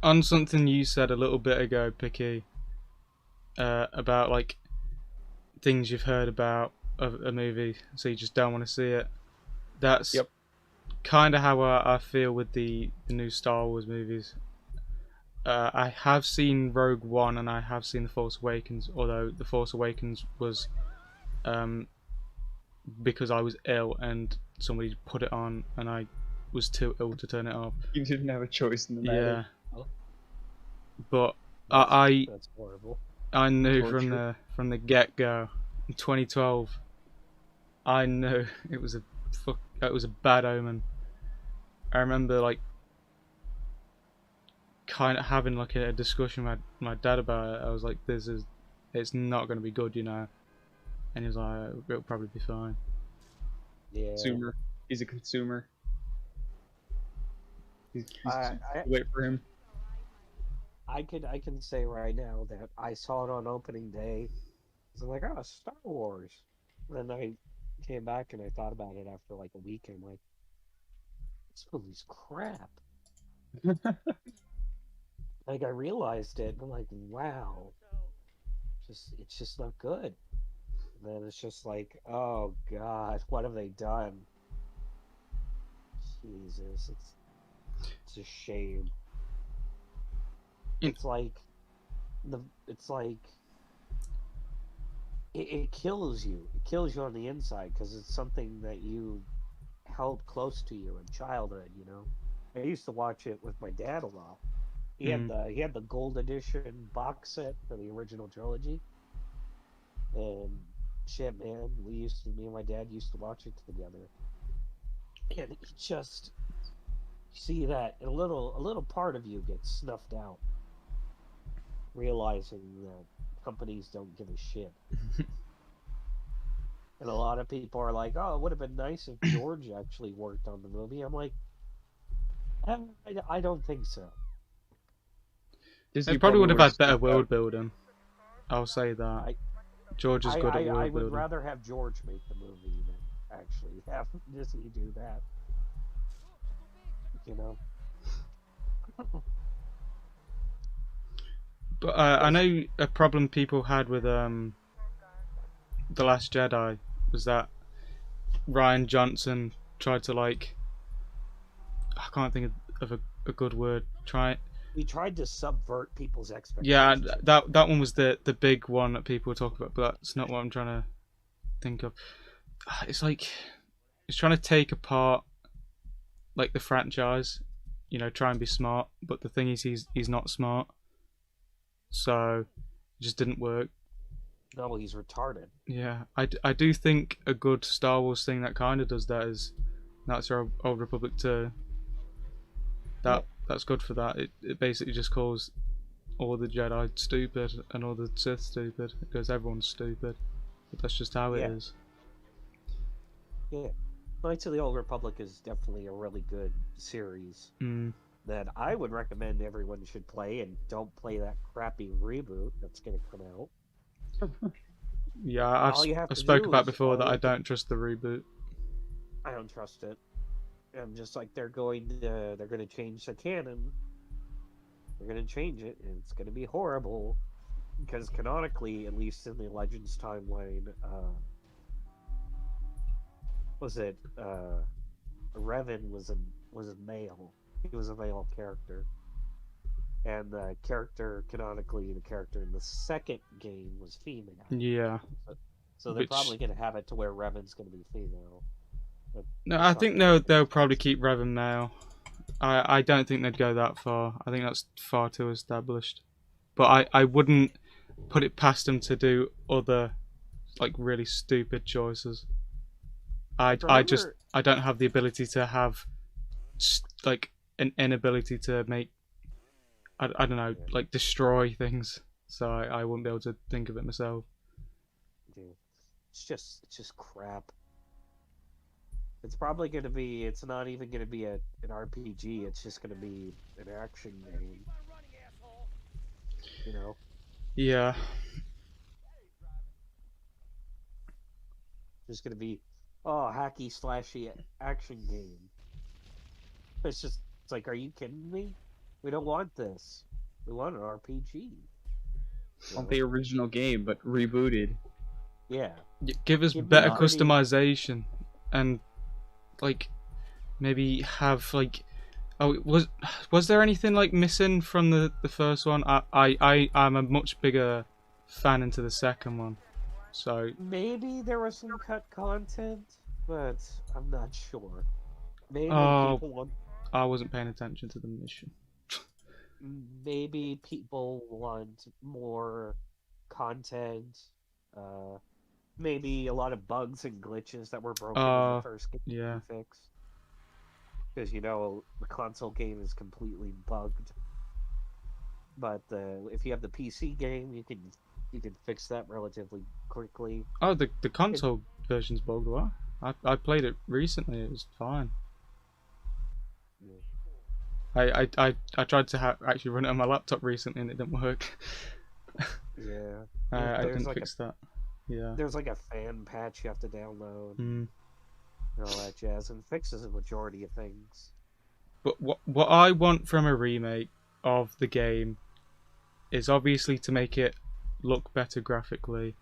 on something you said a little bit ago, Picky, about like things you've heard about a movie, so you just don't want to see it. That's Yep. kind of how I feel with the new Star Wars movies. I have seen Rogue One and I have seen The Force Awakens, although The Force Awakens was um, because I was ill and somebody put it on and I was too ill to turn it off. You didn't have a choice in the matter. Yeah, Oh, but that's I that's horrible. I knew from Torture. the get go in 2012. I knew it was a bad omen. I remember like kind of having like a discussion with my dad about it. I was like, it's not going to be good, you know. And he was like, it'll probably be fine. Yeah. Consumer. He's a consumer. He's I, I wait for him. I can say right now that I saw it on opening day. I was like, oh, Star Wars. Then I came back and I thought about it after like a week. And I'm like, this movie's crap. Like I realized it. And I'm like, wow, it's just not good. And then it's just like, oh God, what have they done? Jesus, it's a shame. In, It's like it's like it kills you. It kills you on the inside because it's something that you held close to you in childhood. You know, I used to watch it with my dad a lot. mm, He had the gold edition box set for the original trilogy, and shit, man, me and my dad used to watch it together, and it just see that a little part of you gets snuffed out, realizing that companies don't give a shit. And a lot of people are like, "Oh, it would have been nice if George actually worked on the movie." I'm like, I don't think so. Disney it probably probably would have would have had better snuffed out. world building. I'll say that. I George is good at I world would building. rather have George make the movie than actually have Disney do that. You know, But I because know a problem people had with the Last Jedi was that Ryan Johnson tried to like I can't think of a good word. Try he tried to subvert people's Yeah, expectations. that one was the big one that people were talking about, but that's not what I'm trying to think of. It's like he's trying to take apart like the franchise, you know, try and be smart, but the thing is he's not smart, so it just didn't work. No, he's retarded. Yeah, I do think a good Star Wars thing that kind of does that is that's our Old Republic 2. Yeah, That's good for that. It basically just calls all the Jedi stupid and all the Sith stupid because everyone's stupid. But that's just how it yeah, is. yeah. Knights of the Old Republic is definitely a really good series Mm. that I would recommend everyone should play, and don't play that crappy reboot that's going to come out. Yeah, All you have I to spoke do about is before that I don't trust the reboot. I don't trust it. I'm just like they're going to change the canon. They're going to change it, and it's going to be horrible because canonically, at least in the Legends timeline, was it Revan was a male. He was a male character, and the character canonically, the character in the second game was female. Yeah, So, so they're which probably going to have it to where Revan's going to be female. But no, I that's not think going to make any they'll probably sense. keep Revan male. I don't think they'd go that far. I think that's far too established. But I wouldn't put it past them to do other like really stupid choices. Like I just remember, I don't have the ability to have like an inability to make I don't know yeah, like destroy things. So I wouldn't be able to think of it myself. dude, it's just crap. It's probably going to be. It's not even going to be an RPG. It's just going to be an action game. You know, Yeah, it's just going to be oh hacky slashy action game. It's just it's like, are you kidding me? We don't want this. We want an RPG. You Want know? the original game, but rebooted. Yeah. Give us Give me better already- customization, and like maybe have like, oh, was there anything like missing from the first one? I'm a much bigger fan into the second one, so Maybe there was some cut content, but I'm not sure. Maybe Oh. people want. I wasn't paying attention to the mission. Maybe people want more content. Maybe a lot of bugs and glitches that were broken in the first game yeah. to be fixed. Because the console game is completely bugged. But if you have the PC game, you can fix that relatively quickly. Oh, the console version's bugged. What? I played it recently. It was fine. Yeah. I tried to actually run it on my laptop recently and it didn't work. Yeah. I There's didn't like fix that. Yeah. There's like a fan patch you have to download Mm. and all that jazz, and fixes a majority of things. But what I want from a remake of the game is obviously to make it look better graphically,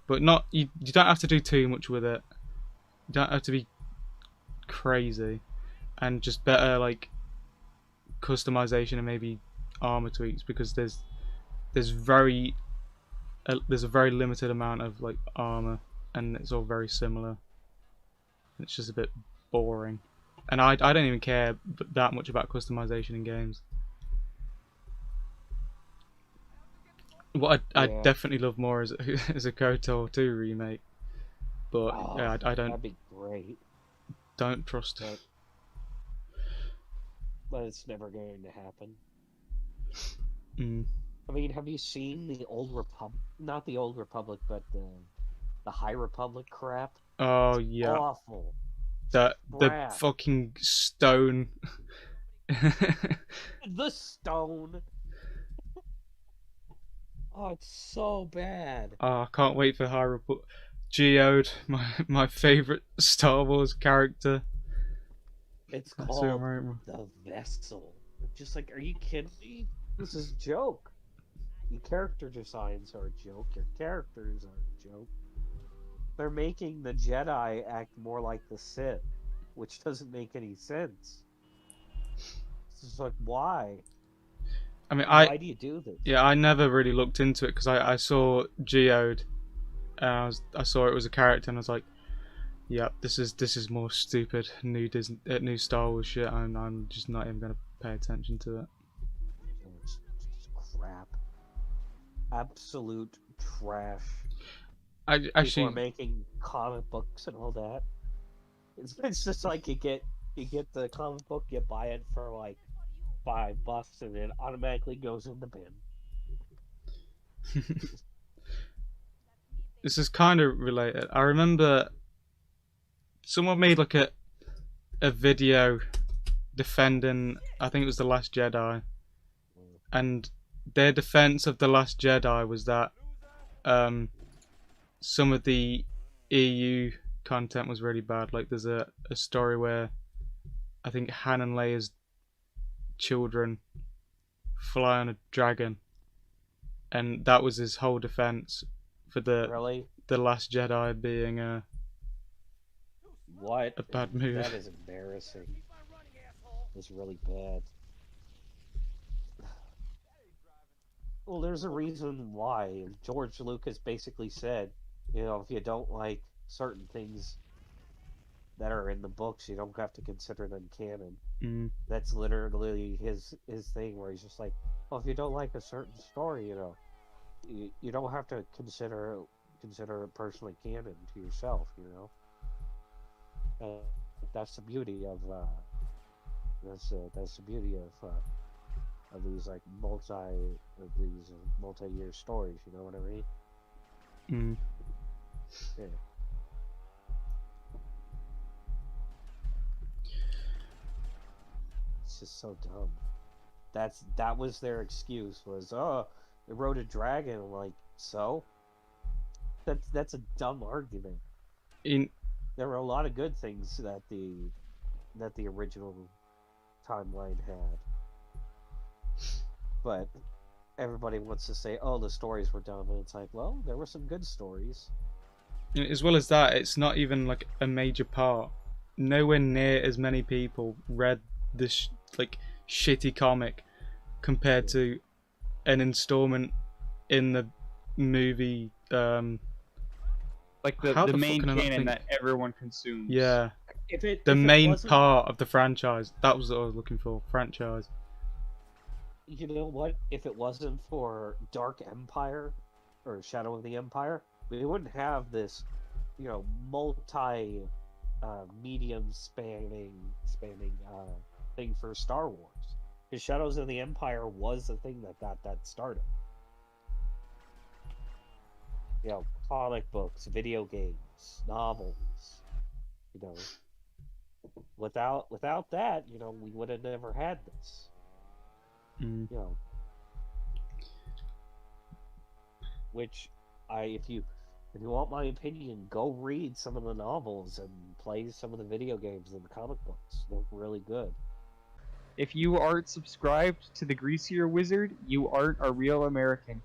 but not you don't have to do too much with it. You don't have to be crazy, and just better like customization and maybe armor tweaks, because there's a very limited amount of like armor and it's all very similar. It's just a bit boring, and I don't even care that much about customization in games. What I'd Yeah. definitely love more is is a KOTOR 2 remake, but yeah, I don't That'd be great, trust it. but it's never going to happen. Mm. I mean, have you seen the Old Republic? Not the Old Republic, but the High Republic crap. Oh yeah, Awful. the crap. fucking stone. The stone. Oh, it's so bad. Oh, I can't wait for High Republic. Geode, my favorite Star Wars character. It's That's called so right. the Vessel. Just like, are you kidding me? This is a joke. Your character designs are a joke. Your characters are a joke. They're making the Jedi act more like the Sith, which doesn't make any sense. It's just like, why? I mean, Why do you do this? Yeah, I never really looked into it because I saw Geode, and I saw it was a character, and I was like, "Yep, this is more stupid new new Star Wars shit." And I'm just not even gonna pay attention to it. It's just crap. Absolute trash. People are making comic books and all that. It's just like you get the comic book, you buy it for like $5, and it automatically goes in the bin. This is kind of related. I remember someone made like a video defending, I think it was The Last Jedi, and their defense of The Last Jedi was that some of the EU content was really bad. Like there's a story where I think Han and Leia's children fly on a dragon, and that was his whole defense for the Last Jedi being a bad movie. That is embarrassing. It's really bad. Well, there's a reason why. George Lucas basically said, if you don't like certain things that are in the books, you don't have to consider them canon. Mm. That's literally his thing, where he's just like, well, if you don't like a certain story, you don't have to consider it personally canon to yourself, that's the beauty of that's the beauty of these like multi-year stories. You know what I mean? Mm. Yeah. It's just so dumb. That was their excuse, was they rode a dragon. I'm like, so that's a dumb argument. There were a lot of good things that the original timeline had. but everybody wants to say, "Oh, the stories were dumb," and it's like, well, there were some good stories. As well as that, it's not even like a major part. Nowhere near as many people read this like shitty comic compared to an installment in the movie. Like How the the fuck main can I not canon think- that everyone consumes. Yeah, If it the if it main wasn't- part of the franchise. That was what I was looking for. Franchise. You know what? If it wasn't for Dark Empire or Shadow of the Empire, we wouldn't have this, multi medium spanning thing for Star Wars. Because Shadows of the Empire was the thing that got that started. Comic books, video games, novels. Without that, we would have never had this. Mm. Which if you want my opinion, go read some of the novels and play some of the video games and the comic books. They're really good. If you aren't subscribed to the Greasier Wizard, you aren't a real American.